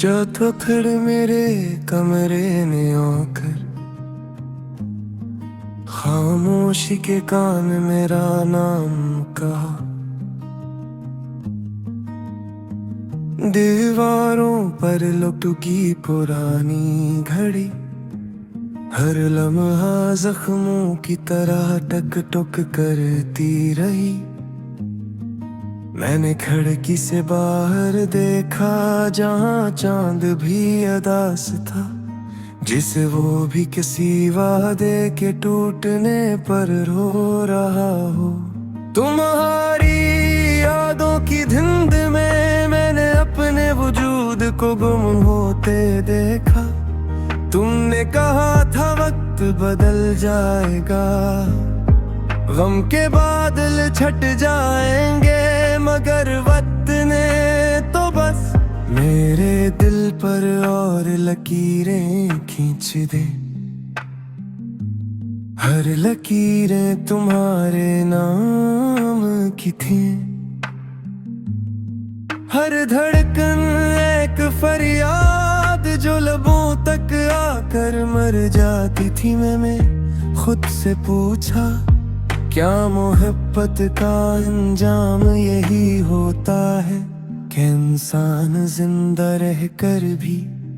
जो तो फिर मेरे कमरे में आकर खामोशी के कान मेरा नाम कहा। दीवारों पर लुकी पुरानी घड़ी हर लम्हा जख्मों की तरह टक टक करती रही। मैंने खिड़की से बाहर देखा जहां चांद भी अदास था, जिसे वो भी किसी वादे के टूटने पर रो रहा हो। तुम्हारी यादों की धुंध में मैंने अपने वजूद को गुम होते देखा। तुमने कहा था वक्त बदल जाएगा, गम के बादल छट जाएंगे, मगर वक्त ने तो बस मेरे दिल पर और लकीरें खींच दे। हर लकीरें तुम्हारे नाम की थी, हर धड़कन एक फरियाद जो लबों तक आकर मर जाती थी। मैंने खुद से पूछा, क्या मोहब्बत का अंजाम यही होता है कि इंसान जिंदा रह कर भी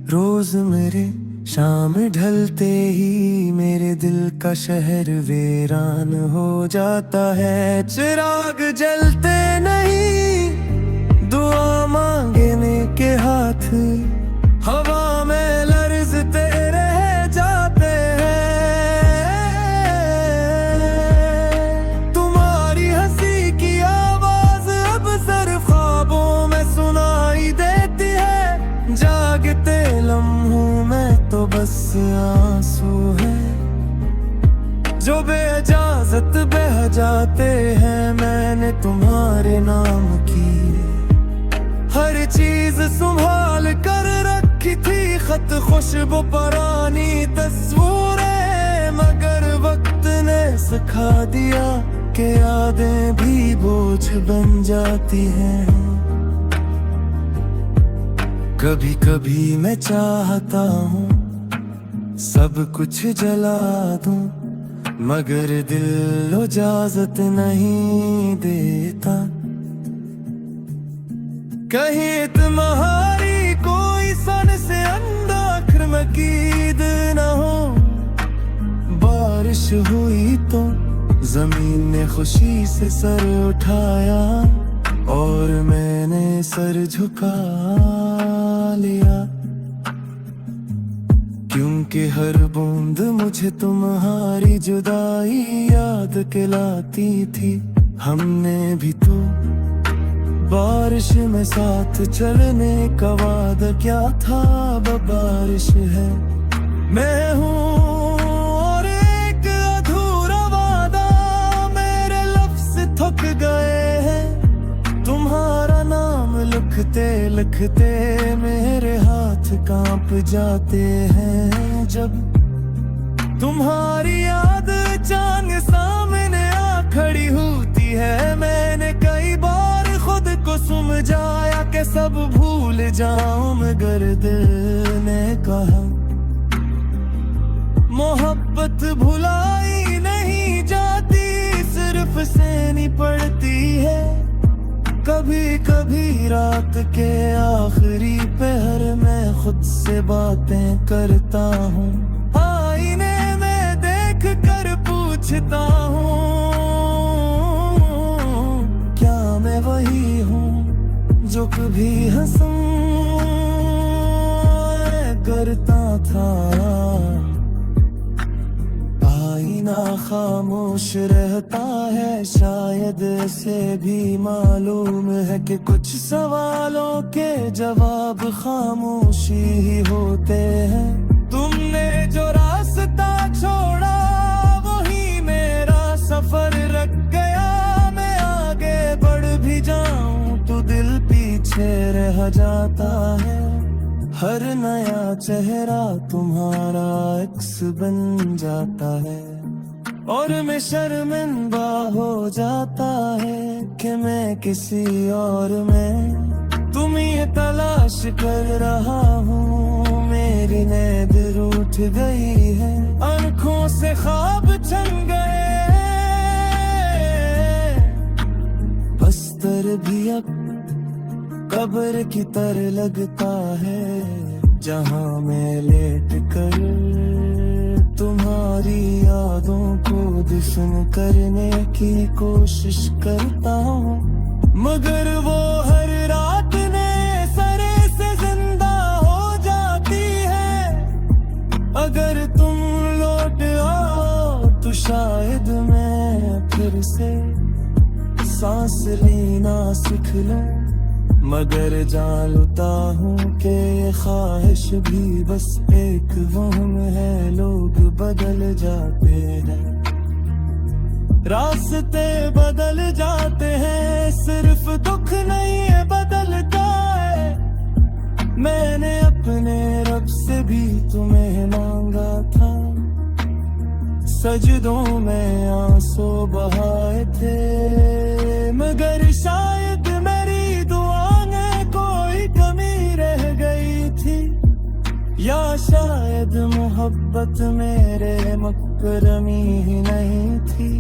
रोज मेरे शाम ढलते ही मेरे दिल का शहर वीरान हो जाता है। चिराग जलते नहीं, दुआ मांगने के हाथ हवा में लर्ज़ते रह जाते हैं। तुम्हारी हंसी की आवाज अब सिर्फ ख्वाबों में सुनाई देती है। जागते लम्हों में तो बस आंसू है जो बेइजाजत बह जाते हैं। मैंने तुम्हारे नाम की हर चीज संभाल कर रखी थी, खत खुशबू पुरानी तस्वीरें, मगर वक्त ने सिखा दिया कि यादें भी बोझ बन जाती हैं। कभी कभी मैं चाहता हूँ सब कुछ जला दूं, मगर दिल इजाजत नहीं देता। कहीं तुम्हारी कोई सन से अंदर मकीद न हो। बारिश हुई तो जमीन ने खुशी से सर उठाया और मैंने सर झुका लिया, क्योंकि हर बूंद मुझे तुम्हारी जुदाई याद दिलाती थी। हमने भी तो बारिश में साथ चलने का वादा क्या था, अब बारिश है मैं हूँ और एक अधूरा वादा। मेरे लफ्ज़ थक गए हैं तुम्हारा नाम लिखते लिखते, मेरे हाथ कांप जाते हैं जब तुम्हारी याद चांद सामने आ खड़ी होती है। मैंने कई बार खुद को समझाया कि सब भूल जाऊं, मगर दिल ने कहा मोहब्बत भुलाई नहीं जाती, सिर्फ सहनी पड़ती है। कभी कभी रात के आखिरी पहर में खुद से बातें करता हूँ, आईने में देख कर पूछता हूँ क्या मैं वही हूँ जो कभी हंसूं करता था। आईना खामोश रहता है, शायद से भी मालूम है कि कुछ सवालों के जवाब खामोशी ही होते हैं। तुमने जो रास्ता छोड़ा वही मेरा सफर रख गया। मैं आगे बढ़ भी जाऊं तो दिल पीछे रह जाता है। हर नया चेहरा तुम्हारा अक्स बन जाता है और मैं शर्मिंदा हो जाता है कि मैं किसी और में तुम ये तलाश कर रहा मेरी नींद रूठ गई है, आंखों से ख्वाब छन गए, बस्तर भी अब कब्र की तरह लगता है, जहां मैं लेट कर तुम्हारी यादों को दफन करने की कोशिश करता हूँ, मगर वो हर रात ने सरे से जिंदा हो जाती है। अगर तुम लौट आओ तो शायद मैं फिर से सांस लेना सीख लूं, मगर जानता हूँ कि ये ख्वाहिश भी बस एक वहम है, लोग बदल जाते हैं, रास्ते बदल जाते हैं, सिर्फ दुख नहीं है बदलता है। मैंने अपने रब से भी तुम्हें मांगा था, सजदों में आंसू बहाए थे, मगर शायद मेरी दुआ में कोई कमी रह गई थी, या शायद मोहब्बत मेरे मकरमी ही नहीं थी।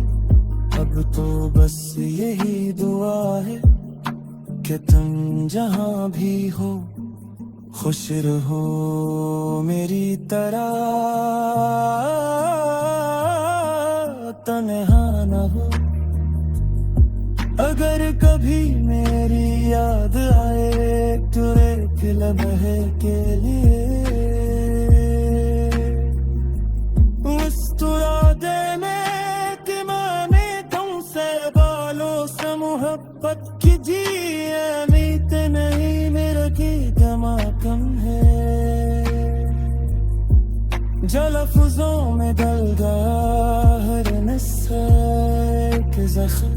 अब तो बस यही दुआ है कि तुम जहां भी हो खुश रहो मेरी तरह, तन्हा न हो। अगर कभी मेरी याद आए तो एक लम्हे के लिए मुस्कुरा देने कि मैंने तुमसे बालों से मोहब्बत की जी, उम्मीद नहीं मेरा की गमा कम है, जो लफ्जों में डल गया हर नस्ल के ज़ख्म,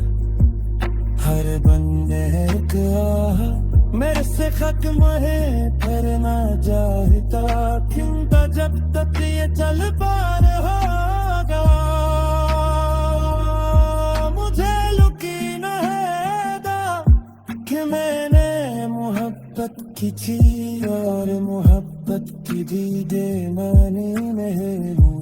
हर बंदे का मेरे से खत्म है पर ना जाता, क्योंकि जब तक ये चल पा रहा मुझे यकीन है कि मैंने मोहब्बत की थी और मोहब्बत की भी दे मैंने में हूँ।